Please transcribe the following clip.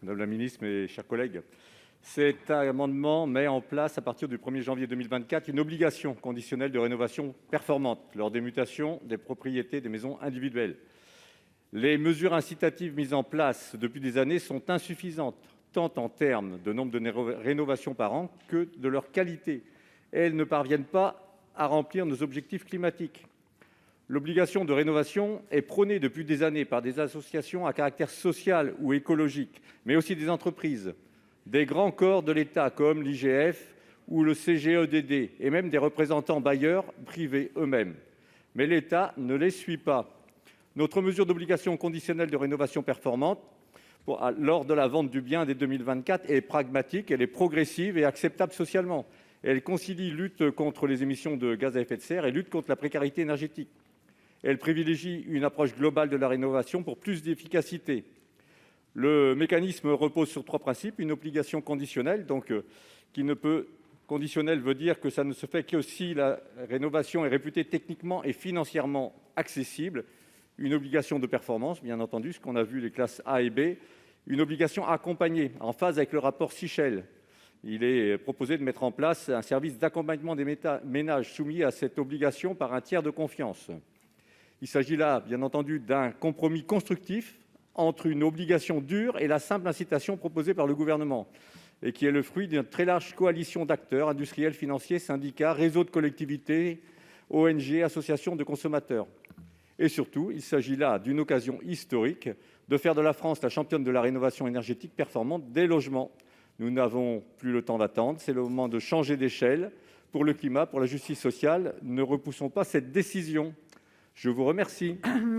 Madame la ministre, mes chers collègues, cet amendement met en place, à partir du 1 janvier 2024, une obligation conditionnelle de rénovation performante lors des mutations des propriétés des maisons individuelles. Les mesures incitatives mises en place depuis des années sont insuffisantes, tant en termes de nombre de rénovations par an que de leur qualité. Elles ne parviennent pas à remplir nos objectifs climatiques. L'obligation de rénovation est prônée depuis des années par des associations à caractère social ou écologique, mais aussi des entreprises, des grands corps de l'État comme l'IGF ou le CGEDD, et même des représentants bailleurs privés eux-mêmes. Mais l'État ne les suit pas. Notre mesure d'obligation conditionnelle de rénovation performante lors de la vente du bien dès 2024 est pragmatique, elle est progressive et acceptable socialement. Elle concilie lutte contre les émissions de gaz à effet de serre et lutte contre la précarité énergétique. Elle privilégie une approche globale de la rénovation pour plus d'efficacité. Le mécanisme repose sur 3 principes. Une obligation conditionnelle, conditionnelle veut dire que ça ne se fait que si la rénovation est réputée techniquement et financièrement accessible. Une obligation de performance, bien entendu, ce qu'on a vu les classes A et B. Une obligation accompagnée, en phase avec le rapport Sichel. Il est proposé de mettre en place un service d'accompagnement des ménages soumis à cette obligation par un tiers de confiance. Il s'agit là, bien entendu, d'un compromis constructif entre une obligation dure et la simple incitation proposée par le Gouvernement, et qui est le fruit d'une très large coalition d'acteurs, industriels, financiers, syndicats, réseaux de collectivités, ONG, associations de consommateurs. Et surtout, il s'agit là d'une occasion historique de faire de la France la championne de la rénovation énergétique performante des logements. Nous n'avons plus le temps d'attendre, c'est le moment de changer d'échelle pour le climat, pour la justice sociale. Ne repoussons pas cette décision. Je vous remercie.